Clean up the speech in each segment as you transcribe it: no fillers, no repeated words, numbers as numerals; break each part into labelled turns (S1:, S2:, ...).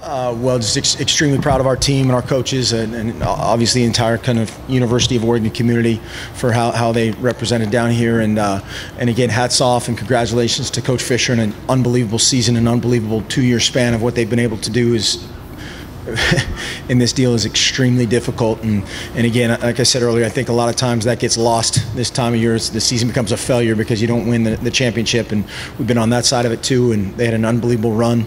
S1: Well, just extremely proud of our team and our coaches and obviously the entire kind of University of Oregon community for how they represented down here. And again, hats off and congratulations to Coach Fisher and an unbelievable season, an unbelievable 2-year span of what they've been able to do is in this deal is extremely difficult. And again, like I said earlier, I think a lot of times that gets lost this time of year. The season becomes a failure because you don't win the championship, and we've been on that side of it too, and they had an unbelievable run.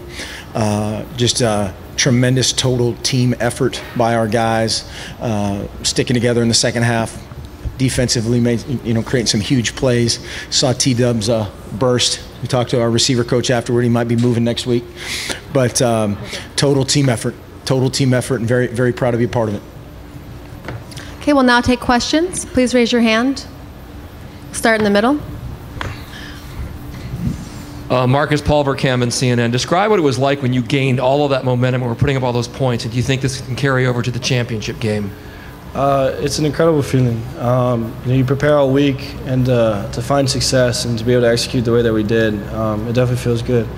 S1: Just a tremendous total team effort by our guys, sticking together in the second half. Defensively, creating some huge plays. Saw T-Dubs burst. We talked to our receiver coach afterward. He might be moving next week. But total team effort, and very, very proud to be a part of it.
S2: Okay, we'll now take questions. Please raise your hand. Start in the middle.
S3: Marcus Pulvercam in CNN. Describe what it was like when you gained all of that momentum and were putting up all those points, and do you think this can carry over to the championship game?
S4: It's an incredible feeling. You prepare all week, and to find success and to be able to execute the way that we did, it definitely feels good.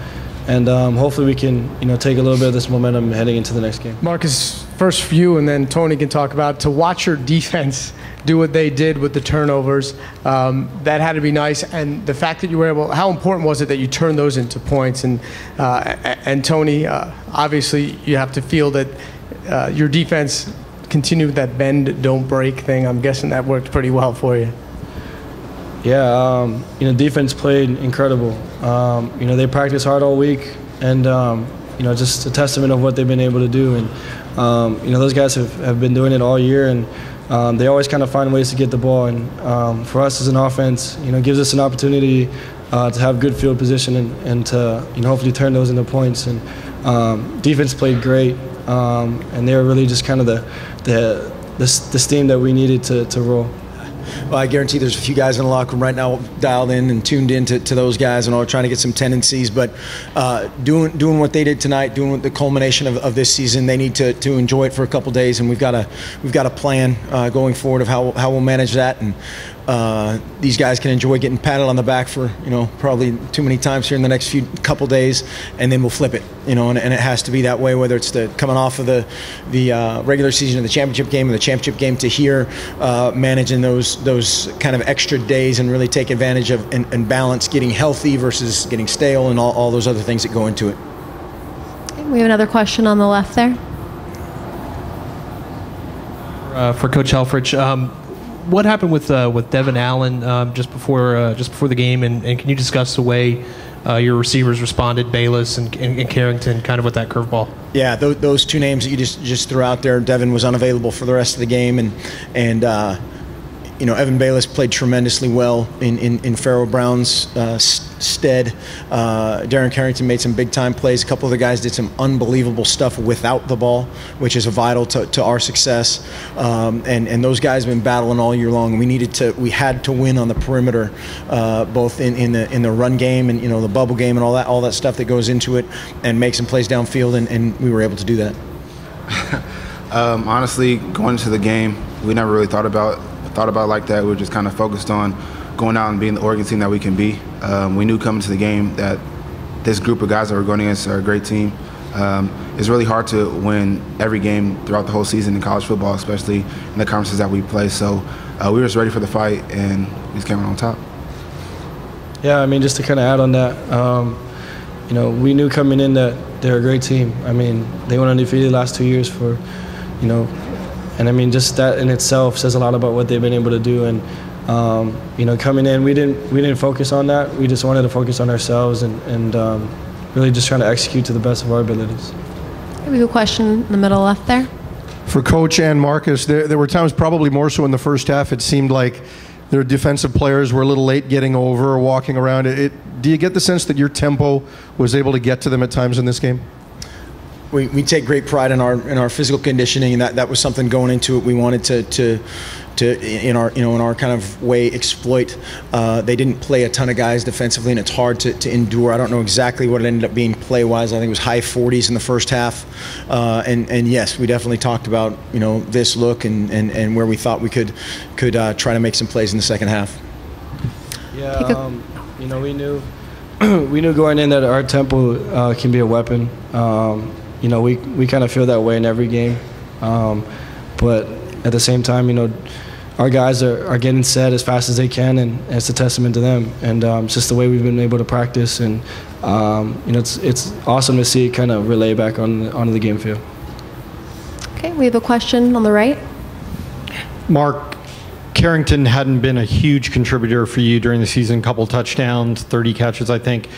S4: And hopefully we can, take a little bit of this momentum heading into the next game.
S5: Marcus, first for you, and then Tony can talk about to watch your defense do what they did with the turnovers. That had to be nice, and the fact that you were able. How important was it that you turned those into points? And Tony, obviously you have to feel that your defense continued that bend, don't break thing. I'm guessing that worked pretty well for you.
S4: Yeah, defense played incredible. They practiced hard all week, and just a testament of what they've been able to do. And those guys have been doing it all year, and they always kind of find ways to get the ball. And for us as an offense, gives us an opportunity to have good field position and to hopefully turn those into points. And defense played great, and they were really just kind of the steam that we needed to roll.
S1: Well, I guarantee there's a few guys in the locker room right now dialed in and tuned in to those guys and all trying to get some tendencies. But doing what they did tonight, doing the culmination of this season, they need to enjoy it for a couple days, and we've got a plan going forward of how we'll manage that. And these guys can enjoy getting patted on the back for probably too many times here in the next couple days, and then we'll flip it. And it has to be that way, whether it's coming off of the regular season of the championship game or the championship game to here, managing those kind of extra days and really take advantage of and balance getting healthy versus getting stale and all those other things that go into it.
S2: We have another question on the left there.
S6: For Coach Helfrich, what happened with Devin Allen just before the game, and can you discuss the way your receivers responded, Bayless and Carrington, kind of with that curveball? Yeah,
S1: those two names that you just threw out there. Devin was unavailable for the rest of the game, and Evan Bayless played tremendously well in Pharaoh Brown's stead. Darren Carrington made some big-time plays. A couple of the guys did some unbelievable stuff without the ball, which is vital to our success. And those guys have been battling all year long. We had to win on the perimeter, both in the run game and the bubble game and all that stuff that goes into it, and make some plays downfield, and we were able to do that.
S7: Honestly, going into the game, we never really thought about it like that. We were just kind of focused on going out and being the Oregon team that we can be. We knew coming to the game that this group of guys that we're going against are a great team. It's really hard to win every game throughout the whole season in college football, especially in the conferences that we play. So we were just ready for the fight, and we just came out on top.
S4: Yeah, just to kind of add on that, we knew coming in that they're a great team. They went undefeated the last 2 years for, and just that in itself says a lot about what they've been able to do. And coming in, we didn't focus on that. We just wanted to focus on ourselves and really just trying to execute to the best of our abilities.
S2: We have a question in the middle left there.
S8: For Coach and Marcus, there were times, probably more so in the first half, it seemed like their defensive players were a little late getting over or walking around. Do you get the sense that your tempo was able to get to them at times in this game?
S1: We take great pride in our physical conditioning, and that was something going into it. We wanted to in our kind of way exploit. They didn't play a ton of guys defensively, and it's hard to endure. I don't know exactly what it ended up being play-wise. I think it was high 40s in the first half. And yes, we definitely talked about this look and where we thought we could try to make some plays in the second half.
S4: Yeah, we knew going in that our tempo can be a weapon. you know, we kind of feel that way in every game. But at the same time, you know, our guys are getting set as fast as they can, and it's a testament to them. And it's just the way we've been able to practice, and you know, it's awesome to see it kind of relay back onto the game field.
S2: Okay, we have a question on the right.
S9: Mark, Carrington hadn't been a huge contributor for you during the season, a couple touchdowns, 30 catches, I think.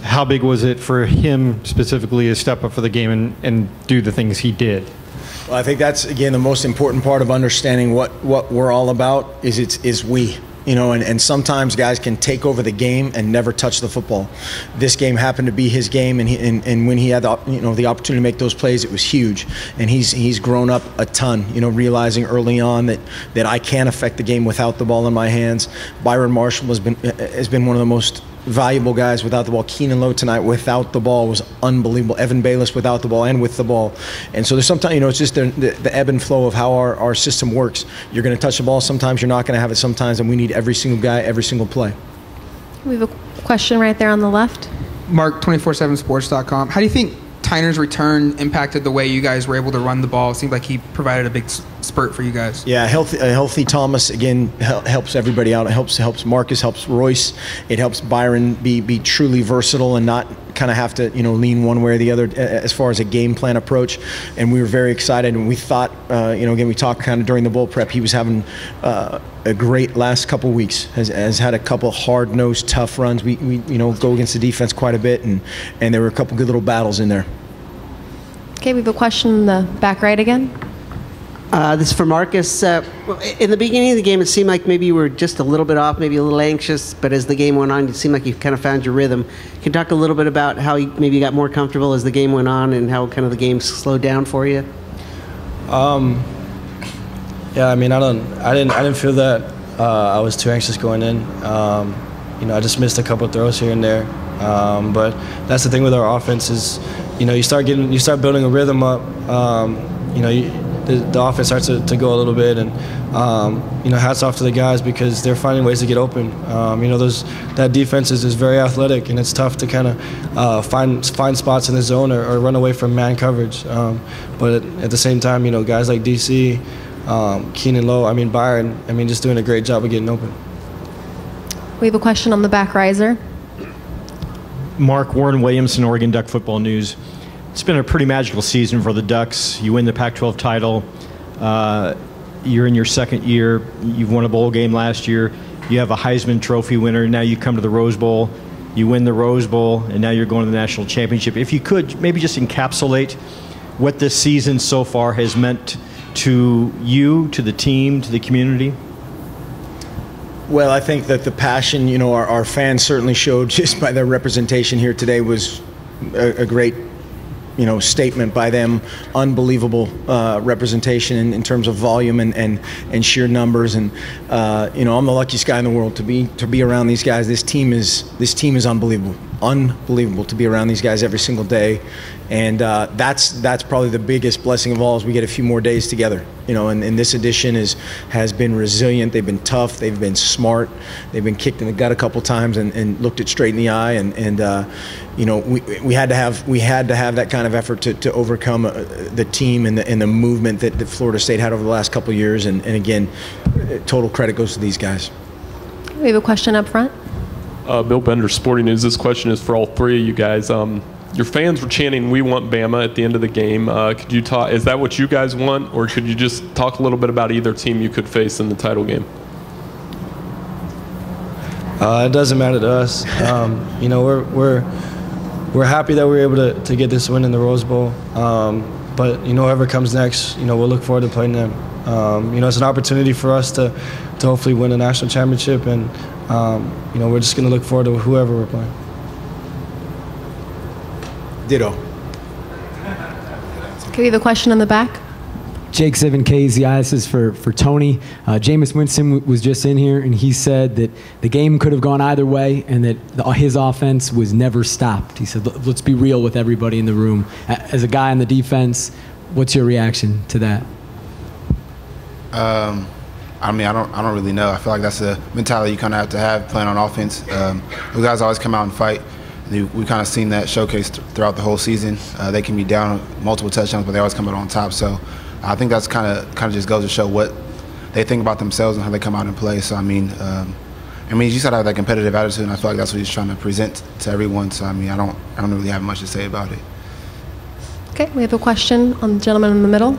S9: How big was it for him specifically to step up for the game and do the things he did?
S1: Well, I think that's, again, the most important part of understanding what we're all about is we. You know, and sometimes guys can take over the game and never touch the football. This game happened to be his game, and when he had the opportunity to make those plays, it was huge. And he's grown up a ton. You know, realizing early on that I can't affect the game without the ball in my hands. Byron Marshall has been one of the most valuable guys without the ball. Keenan Lowe tonight without the ball was unbelievable. Evan Bayless without the ball and with the ball. And so there's sometimes, you know, it's just the ebb and flow of how our system works. You're going to touch the ball sometimes, you're not going to have it sometimes, and we need every single guy, every single play.
S2: We have a question right there on the left.
S10: Mark, 247sports.com. How do you think Tyner's return impacted the way you guys were able to run the ball? It seemed like he provided a big spurt for you guys.
S1: Yeah, a healthy Thomas, again, helps everybody out. It helps Marcus, helps Royce. It helps Byron be truly versatile and not kind of have to, you know, lean one way or the other as far as a game plan approach. And we were very excited, and we thought, you know, again, we talked kind of during the bowl prep, he was having a great last couple weeks, has had a couple hard-nosed, tough runs. We you know, go against the defense quite a bit, and there were a couple good little battles in there.
S2: Okay, we have a question in the back right again.
S11: This is for Marcus. In the beginning of the game, it seemed like maybe you were just a little bit off, maybe a little anxious, but as the game went on, it seemed like you kind of found your rhythm. Can you talk a little bit about how you maybe got more comfortable as the game went on and how kind of the game slowed down for you?
S4: Yeah, I mean, I didn't feel that I was too anxious going in. You know, I just missed a couple throws here and there. But that's the thing with our offense is, you know, you start building a rhythm up. You know, the offense starts to go a little bit, and you know, hats off to the guys because they're finding ways to get open. You know, that defense is very athletic, and it's tough to kind of find spots in the zone or run away from man coverage. But at the same time, you know, guys like DC, Keenan Lowe, I mean Byron, I mean, just doing a great job of getting open.
S2: We have a question on the back riser.
S9: Mark, Warren Williamson, Oregon Duck Football News. It's been a pretty magical season for the Ducks. You win the Pac-12 title. You're in your second year. You've won a bowl game last year. You have a Heisman Trophy winner. Now you come to the Rose Bowl. You win the Rose Bowl, and now you're going to the national championship. If you could, maybe just encapsulate what this season so far has meant to you, to the team, to the community.
S1: Well, I think that the passion, you know, our fans certainly showed just by their representation here today was a great, you know, statement by them. Unbelievable representation in terms of volume and sheer numbers. And you know, I'm the luckiest guy in the world to be around these guys. This team is unbelievable to be around these guys every single day. And that's probably the biggest blessing of all is we get a few more days together. You know, and this edition has been resilient. They've been tough. They've been smart. They've been kicked in the gut a couple times and looked it straight in the eye. And you know, we had to have that kind of effort to overcome the team and the movement that Florida State had over the last couple of years. And again, total credit goes to these guys.
S2: We have a question up front.
S12: Bill Bender, Sporting News. This question is for all three of you guys. Your fans were chanting, "We want Bama" at the end of the game. Could you talk? Is that what you guys want, or could you just talk a little bit about either team you could face in the title game?
S4: It doesn't matter to us. You know, we're happy that we were able to get this win in the Rose Bowl. But you know, whoever comes next, you know, we'll look forward to playing them. You know, it's an opportunity for us to hopefully win a national championship, and you know, we're just going to look forward to whoever we're playing.
S1: Ditto.
S2: Okay, we have a question in the back.
S13: Jake Zivin, KZI. This is for Tony. Jameis Winston was just in here, and he said that the game could have gone either way and that his offense was never stopped. He said, let's be real with everybody in the room. As a guy on the defense, what's your reaction to that?
S7: I mean, I don't really know. I feel like that's a mentality you kind of have to have playing on offense. The guys always come out and fight. We kind of seen that showcased throughout the whole season. They can be down multiple touchdowns, but they always come out on top. So I think that's kind of just goes to show what they think about themselves and how they come out and play. So you just gotta have that competitive attitude, and I feel like that's what he's trying to present to everyone. So I don't really have much to say about it.
S2: Okay, we have a question on the gentleman in the middle.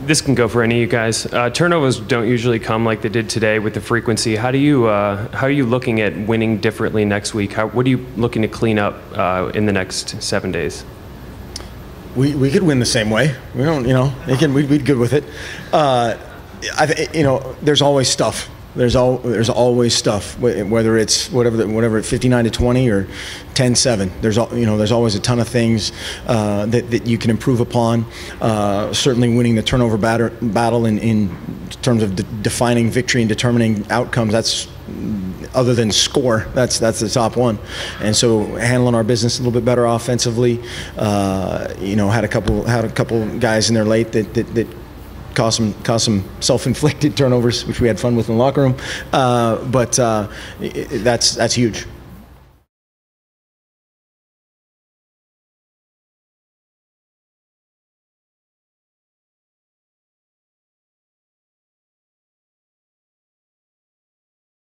S14: This can go for any of you guys. Turnovers don't usually come like they did today with the frequency. How are you looking at winning differently next week? What are you looking to clean up in the next 7 days?
S1: We could win the same way. We don't, we'd be good with it. There's always stuff. There's always stuff, whether it's whatever 59-20 or 10-7. There's always a ton of things that you can improve upon. Certainly, winning the turnover battle in terms of defining victory and determining outcomes. That's other than score. That's the top one. And so handling our business a little bit better offensively. Had a couple guys in there late that caused some self-inflicted turnovers, which we had fun with in the locker room. But that's huge.